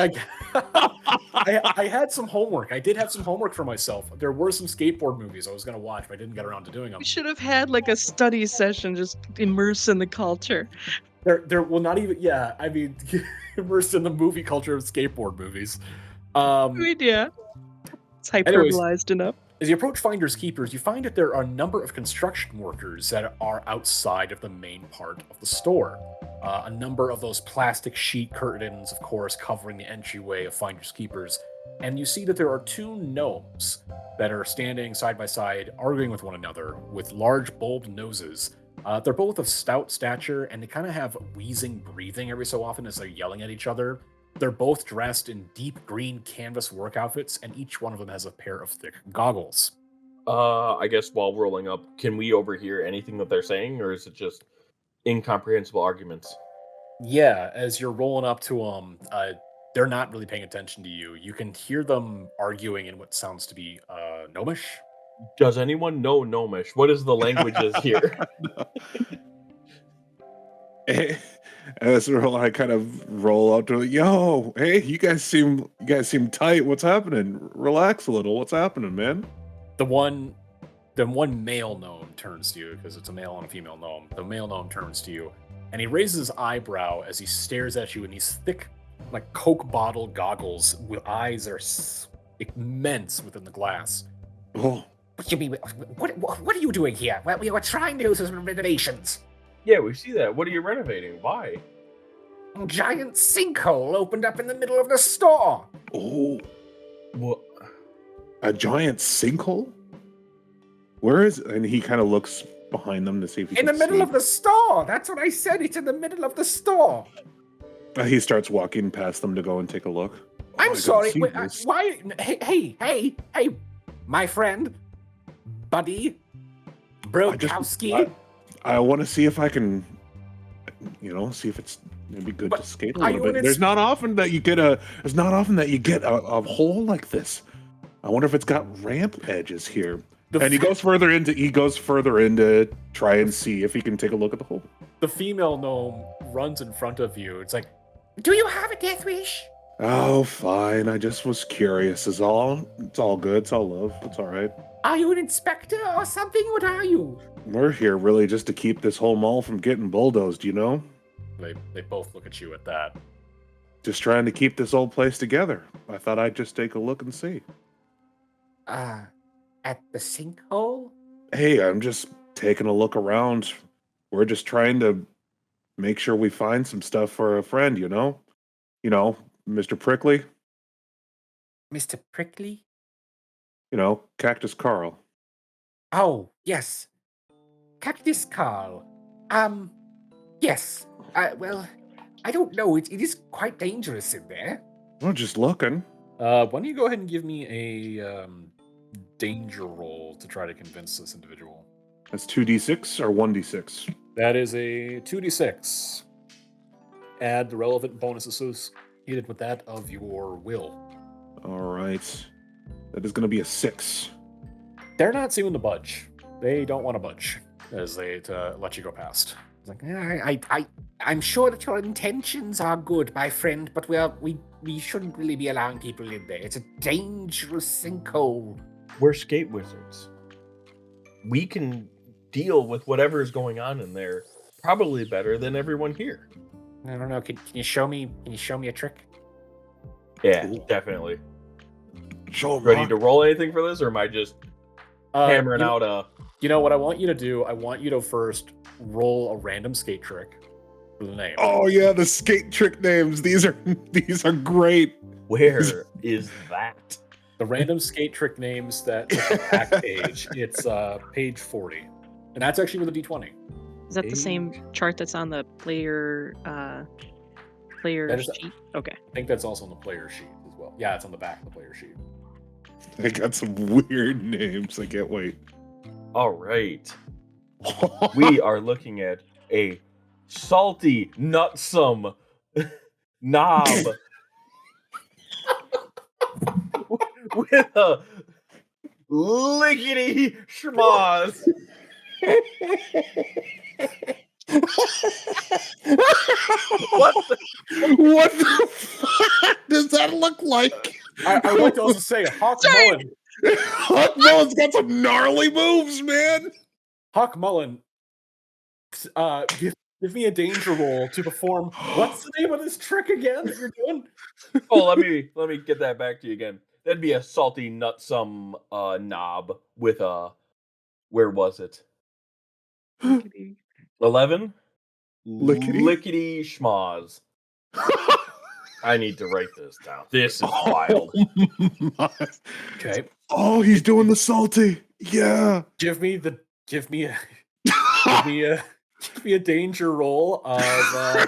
I had some homework. I did have some homework for myself. There were some skateboard movies I was gonna watch, but I didn't get around to doing them. we should have had like a study session, just immerse in the culture. There will not even. Yeah, I mean, immersed in the movie culture of skateboard movies. Yeah, it's Anyways. hyperbolized enough. As you approach Finders Keepers, you find that there are a number of construction workers that are outside of the main part of the store. A number of those plastic sheet curtains, of course, covering the entryway of Finders Keepers. And you see that there are two gnomes that are standing side by side, arguing with one another with large bulbed noses. They're both of stout stature, and they kind of have wheezing breathing every so often as they're yelling at each other. They're both dressed in deep green canvas work outfits, and each one of them has a pair of thick goggles. I guess while rolling up, can we overhear anything that they're saying, or is it just incomprehensible arguments? Yeah, as you're rolling up to them, they're not really paying attention to you. You can hear them arguing in what sounds to be gnomish. Does anyone know Gnomish? What is the languages here? As I kind of roll out to, yo, hey, you guys seem tight. What's happening? Relax a little. What's happening, man? The one male gnome turns to you, because it's a male and a female gnome. The male gnome turns to you, and he raises his eyebrow as he stares at you in these thick, like Coke bottle goggles with eyes that are immense within the glass. Oh, What you mean? What are you doing here? Well, we were trying to do some renovations. Yeah, we see that. What are you renovating? Why? A giant sinkhole opened up in the middle of the store. oh, What? a giant sinkhole? Where is? And he kind of looks behind them to see if he In the can middle see. of the store. That's what I said. It's in the middle of the store. He starts walking past them to go and take a look. I'm I don't sorry. see Wait, this. why? Hey, my friend, buddy, Brokowski. I want to see if I can, see if it's maybe good But to skate a are little you bit. an There's not often that you get a hole like this. I wonder if it's got ramp edges here. And he goes further into try and see if he can take a look at the hole. The female gnome runs in front of you. It's like, Do you have a death wish? Oh, fine. I just was curious. It's all good. It's all love. It's all right. Are you an inspector or something? What are you? We're here really just to keep this whole mall from getting bulldozed, you know? they both look at you at that. Just trying to keep this old place together. I thought I'd just take a look and see. At the sinkhole? Hey, I'm just taking a look around. We're just trying to make sure we find some stuff for a friend, you know? You know, Mr. Prickly, Mr. Prickly? Cactus Carl. Oh, yes. Cactus Carl. Yes. Well, I don't know. It is quite dangerous in there. I'm just looking. Why don't you go ahead and give me a danger roll to try to convince this individual? That's 2d6 or 1d6. That is a 2d6. Add the relevant bonus associated with that of your will. All right. That is going to be a 6. They're not seeming to budge. They don't want to budge as they let you go past. It's like, I'm sure that your intentions are good, my friend, but we shouldn't really be allowing people in there. It's a dangerous sinkhole. We're skate wizards. We can deal with whatever is going on in there probably better than everyone here. I don't know. Can you show me? Can you show me a trick? Yeah, Cool. definitely. Show 'em, Ready Rock. to roll anything for this, or am I just hammering out a? You know what I want you to do? I want you to first roll a random skate trick for the name. Oh yeah, the skate trick names. These are great. Where is that? The random skate trick names that look at the back page. It's page 40, and that's actually with a d20. Is that the same chart that's on the player That is- sheet? Okay. I think that's also on the player sheet as well. Yeah, it's on the back of the player sheet. I got some weird names. I can't wait. All right, we are looking at a salty, nutsome knob with a lickety schmoz. What the? What the fuck does that look like? I would like to also say Hawk Mullen. Hawk Mullen's got some gnarly moves, man. Hawk Mullen, give me a danger roll to perform. What's the name of this trick again that you're doing? Oh, let me get that back to you again. That'd be a salty, nutsome knob with a. Where was it? 11? Lickety schmoz. I need to write this down. This is wild. Okay, Oh, he's doing the salty. Yeah. give me a danger roll of.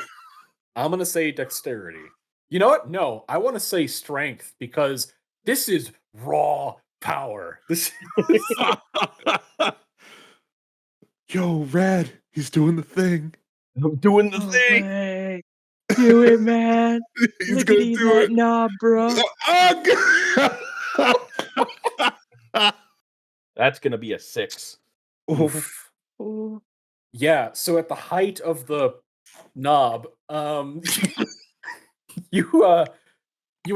I'm gonna say dexterity. You know what? No, I want to say strength because this is raw power. This. Yo, Rad, he's doing the thing. I'm doing the No thing. way. Do it, man. He's Look gonna at do that it. knob, bro. Oh, That's gonna be a 6. Oof. Oh, Yeah, so at the height of the knob, you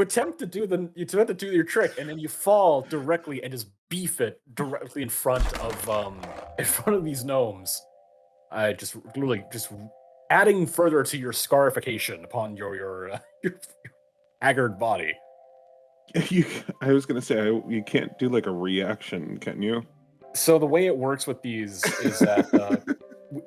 attempt to do your trick, and then you fall directly and just beef it directly in front of these gnomes. I just literally just adding further to your scarification upon your haggard body. I was gonna say you can't do like a reaction, can you? So the way it works with these is that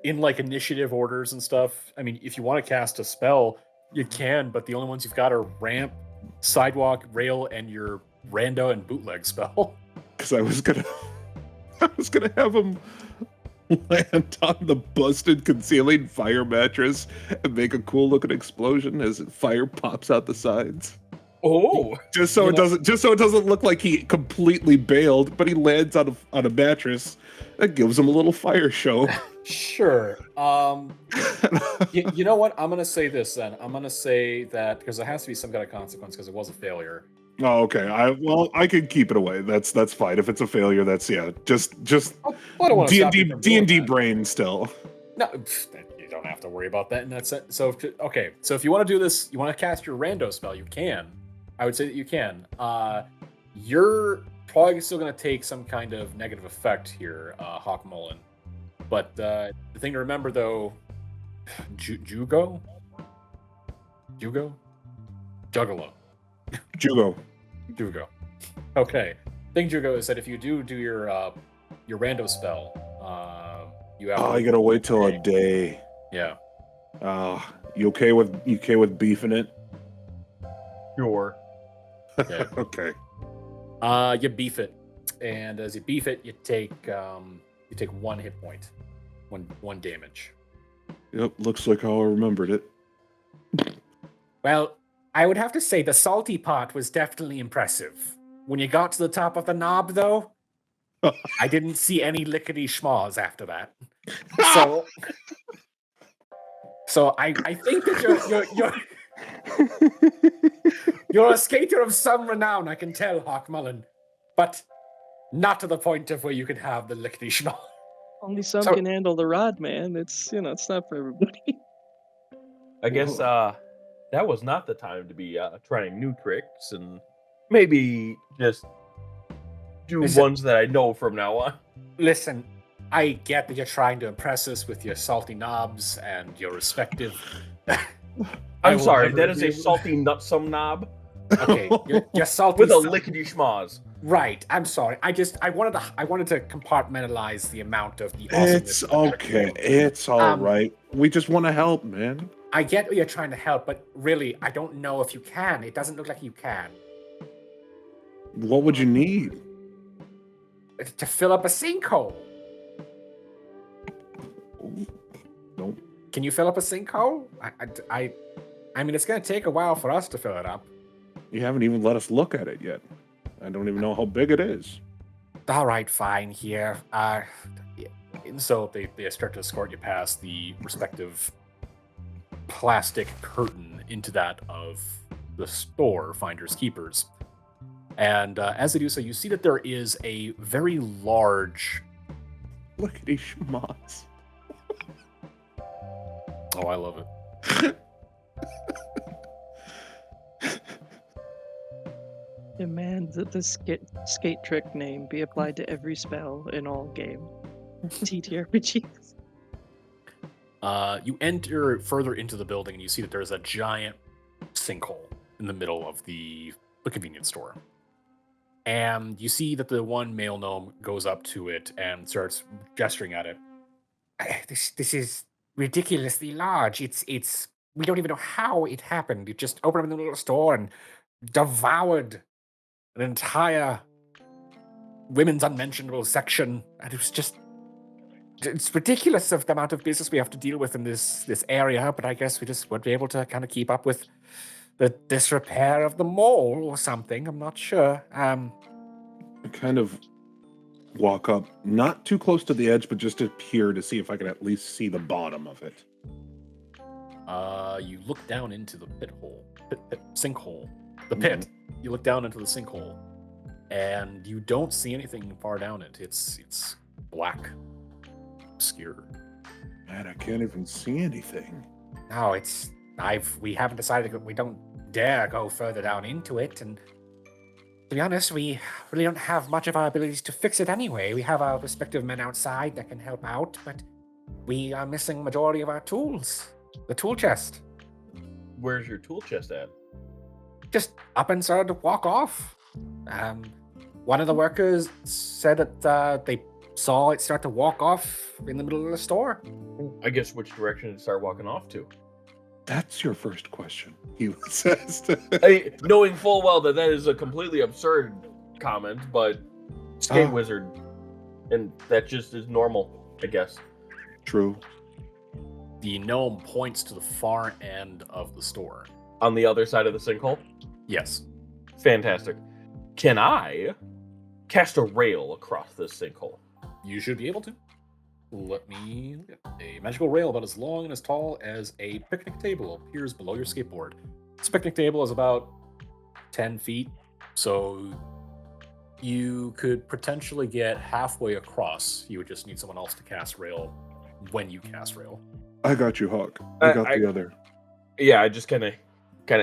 in like initiative orders and stuff, I mean, if you want to cast a spell, you can, but the only ones you've got are ramp, sidewalk, rail, and your rando and bootleg spell. Because I was gonna have him land on the busted concealing fire mattress and make a cool looking explosion as fire pops out the sides. Oh, Just so it doesn't look like he completely bailed, but he lands on a mattress that gives him a little fire show. Sure. You know what? I'm gonna say this then. I'm gonna say that because there has to be some kind of consequence because it was a failure. Oh, okay. I can keep it away. That's fine. If it's a failure, that's just I don't want to stop you from doing D&D that. brain still. No, you don't have to worry about that in that sense. So, if you want to do this, you want to cast your rando spell, you can. I would say that you can. You're probably still going to take some kind of negative effect here, Hawk Mullen. But the thing to remember, though, Jugo? Juggalo? Jugo. Okay. Thing Jugo is that if you do your rando spell, you have. Oh, you gotta wait till a day. Yeah. You okay with beefing it? sure. Okay. Okay. You beef it, and as you beef it, you take 1 hit point, one damage. Yep, looks like how I remembered it. Well, I would have to say the salty part was definitely impressive. When you got to the top of the knob, though, I didn't see any lickety schmaws after that. So I think that you're a skater of some renown, I can tell, Hawk Mullen, but not to the point of where you can have the lickety schmaw. Only some So- can handle the rod, man. It's it's not for everybody. I guess Whoa. that was not the time to be trying new tricks, and maybe just do Listen- ones that I know from now on. Listen, I get that you're trying to impress us with your salty knobs and your respective. I I'm will sorry, never that is be a able to- salty nutsum knob Okay, you're salty with a son- lickety schmoz. Right. I'm sorry. I wanted to compartmentalize the amount of the awesomeness. It's of the okay. trick. It's all right. Um, We just want to help, man. I get what you're trying to help, but really, I don't know if you can. It doesn't look like you can. What would you need? To fill up a sinkhole. Don't. Can you fill up a sinkhole? I mean, it's going to take a while for us to fill it up. You haven't even let us look at it yet. I don't even know how big it is. All right, fine. Here. And so they start to escort you past the respective plastic curtain into that of the store, Finders Keepers. And as they do so, you see that there is a very large. Look at these schmots. Oh, I love it. Demand that the skate trick name be applied to every spell in all game. TTRPGs. You enter further into the building and you see that there's a giant sinkhole in the middle of the convenience store. And you see that the one male gnome goes up to it and starts gesturing at it. This is ridiculously large. It's we don't even know how it happened. It just opened up in the middle of the store and devoured an entire women's unmentionable section. And it was just it's ridiculous of the amount of business we have to deal with in this area, but I guess we just won't be able to kind of keep up with the disrepair of the mall or something. I'm not sure. I kind of walk up, not too close to the edge, but just to peer to see if I can at least see the bottom of it. You look down into the sinkhole. The pit. You look down into the sinkhole, and you don't see anything far down it. It's black, obscure. Man, I can't even see anything. No, we haven't decided we don't dare go further down into it, and to be honest, we really don't have much of our abilities to fix it anyway. We have our respective men outside that can help out, but we are missing majority of our tools. The tool chest. Where's your tool chest at? Just up and started to walk off. One of the workers said that they saw it start to walk off in the middle of the store. I guess which direction to start walking off to. That's your first question, he says. Knowing full well that is a completely absurd comment, but skate wizard, and that just is normal, I guess. True. The gnome points to the far end of the store. On the other side of the sinkhole? Yes. Fantastic. Can I cast a rail across this sinkhole? You should be able to. Let me look at a magical rail about as long and as tall as a picnic table appears below your skateboard. This picnic table is about 10 feet, so you could potentially get halfway across. You would just need someone else to cast rail when you cast rail. I got you, Hawk. I got the other. Yeah, I just kind of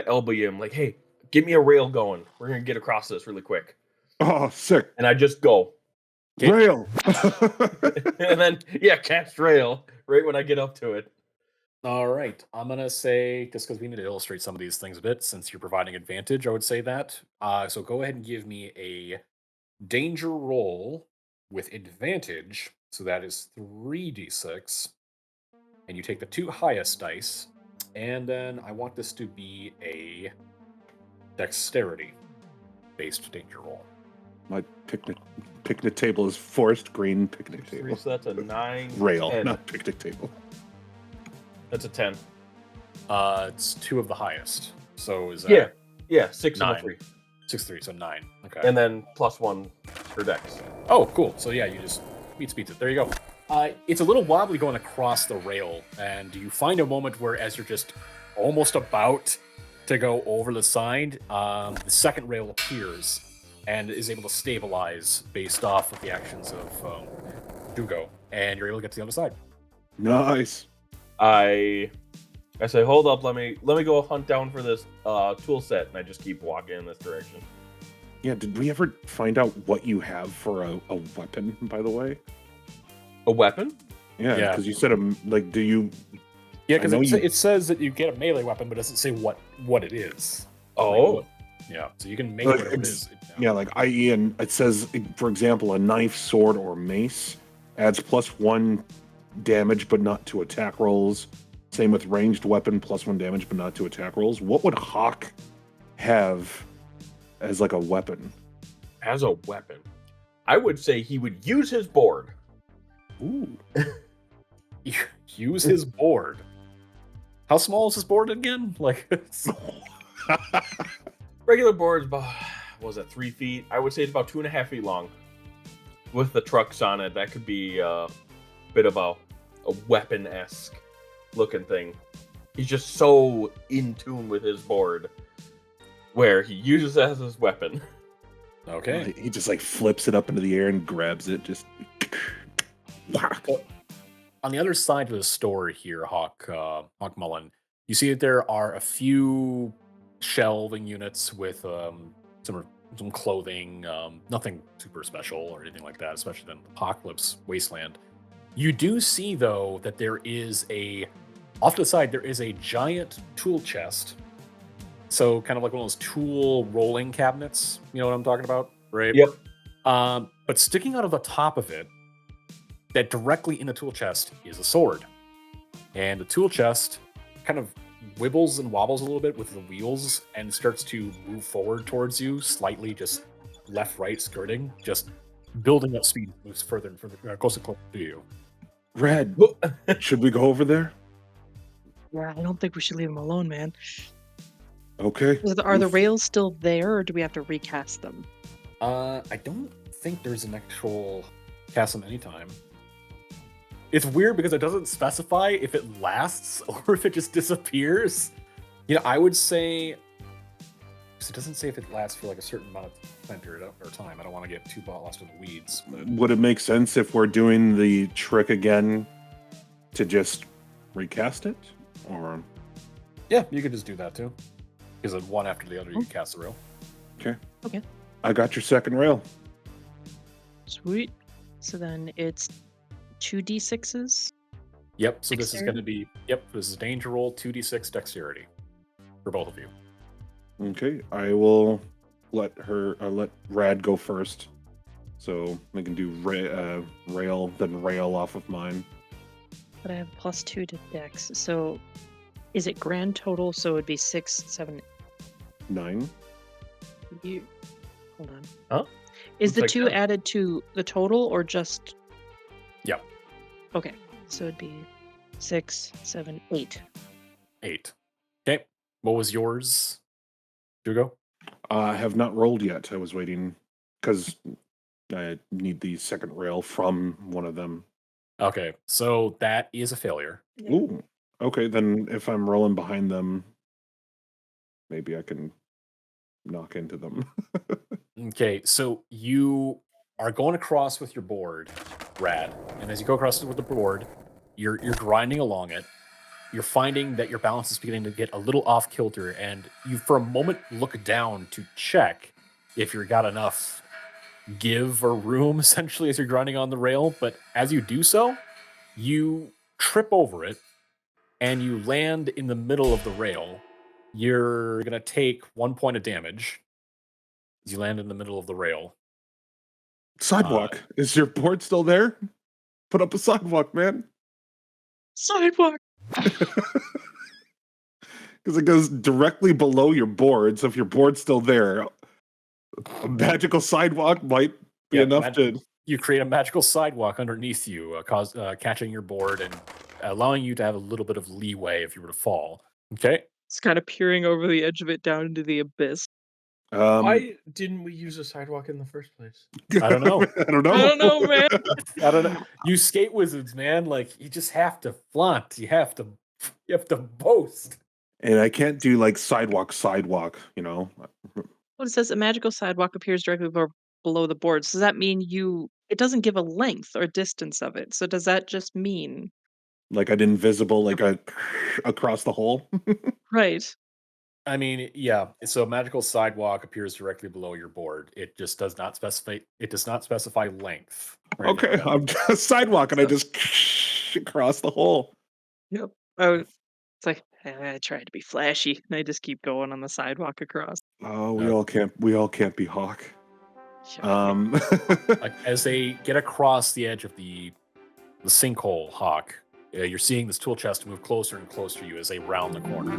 elbow you. I'm like, hey, give me a rail going. We're gonna get across this really quick. Oh, sick. And I just go. Rail. And then, cast rail right when I get up to it. All right. I'm going to say, just because we need to illustrate some of these things a bit, since you're providing advantage, I would say that. So go ahead and give me a danger roll with advantage. So that is 3d6. And you take the two highest dice. And then I want this to be a dexterity-based danger roll. My picnic table is forest green picnic table. So that's a 9. Rail, 10. not picnic table. That's a 10. It's 2 of the highest. So is that Yeah. Yeah, 6 and a 9. 3. 6, 3, so 9. Okay. And then +1 for dex. Oh, cool. So yeah, you just beats it. There you go. It's a little wobbly going across the rail, and you find a moment where, as you're just almost about to go over the side, the second rail appears and is able to stabilize based off of the actions of Jugo, and you're able to get to the other side. Nice. I say, hold up, let me go hunt down for this tool set, and I just keep walking in this direction. Yeah, did we ever find out what you have for a weapon, by the way? A weapon? Yeah, Yeah. because you said, do you... Yeah, I because know it says that you get a melee weapon, but it doesn't say what it is. Oh. Yeah, so you can make Like, whatever it is. Yeah, like i.e., and it says, for example, a knife, sword, or mace adds +1 damage, but not to attack rolls. Same with ranged weapon, +1 damage, but not to attack rolls. What would Hawk have as like a weapon? As a weapon, I would say he would use his board. Ooh. Use his board. How small is his board again? Like, Regular board's about, what was it, 3 feet? I would say it's about 2.5 feet long. With the trucks on it, that could be a bit of a weapon-esque looking thing. He's just so in tune with his board, where he uses it as his weapon. okay. He just like flips it up into the air and grabs it. Just On the other side of the store here, Hawk Mullen, you see that there are a few shelving units with some clothing, nothing super special or anything like that, especially in Apocalypse Wasteland. You do see, though, that there is off to the side, there is a giant tool chest. So kind of like one of those tool rolling cabinets. You know what I'm talking about? Right? Yep. But sticking out of the top of it, that directly in the tool chest is a sword. And the tool chest kind of wibbles and wobbles a little bit with the wheels and starts to move forward towards you, slightly just left, right, skirting, just building up speed, moves further and further, closer and closer to you. Red, should we go over there? Yeah, I don't think we should leave him alone, man. Okay. Are the rails still there, or do we have to recast them? I don't think there's an actual cast them anytime. It's weird because it doesn't specify if it lasts or if it just disappears. You know, I would say, because it doesn't say if it lasts for like a certain amount of time period or time. I don't want to get too lost in the weeds. But Would it make sense if we're doing the trick again to just recast it? Or yeah, you could just do that too. Because then one after the other, you cast the rail. Okay. I got your second rail. Sweet. So then it's 2d6s. Yep. So this is Dexterity? going to be This is danger roll 2d6 dexterity for both of you. Okay, I will let Rad go first, so I can do rail, then rail off of mine. But I have +2 to dex. So is it grand total? So it would be 6, 7. 9. Hold on. Huh? Is Looks the like 2 that. added to the total or just? Yep. Okay. So it'd be 6, 7, 8. 8. Okay. What was yours, Jugo? I have not rolled yet. I was waiting because I need the second rail from one of them. Okay. So that is a failure. Ooh. Okay, then if I'm rolling behind them, maybe I can knock into them. Okay. So you are going across with your board, Rad. And as you go across with the board, you're grinding along it. You're finding that your balance is beginning to get a little off kilter, and you for a moment look down to check if you've got enough give or room, essentially, as you're grinding on the rail. But as you do so, you trip over it, and you land in the middle of the rail. You're going to take 1 point of damage as you land in the middle of the rail. Sidewalk. Is your board still there? Put up a sidewalk, man. Sidewalk. Because it goes directly below your board, so if your board's still there, a magical sidewalk might be enough to... You create a magical sidewalk underneath you, catching your board and allowing you to have a little bit of leeway if you were to fall. Okay. It's kind of peering over the edge of it down into the abyss. Why didn't we use a sidewalk in the first place? I don't know. I don't know. I don't know, man. I don't know. You skate wizards, man. Like you just have to flaunt. You have to boast. And I can't do like sidewalk, you know. Well, it says a magical sidewalk appears directly below the boards. Does that mean it doesn't give a length or distance of it? So does that just mean Like an invisible, like across the hole. right? I mean, yeah. So magical sidewalk appears directly below your board. It just does not specify. It does not specify length. or anything Okay, like that. I'm just sidewalk and I just across the hole. Yep. Oh, it's like I tried to be flashy, and I just keep going on the sidewalk across. Oh, we all can't be Hawk. Shut Like as they get across the edge of the sinkhole, Hawk, you're seeing this tool chest move closer and closer to you as they round the corner.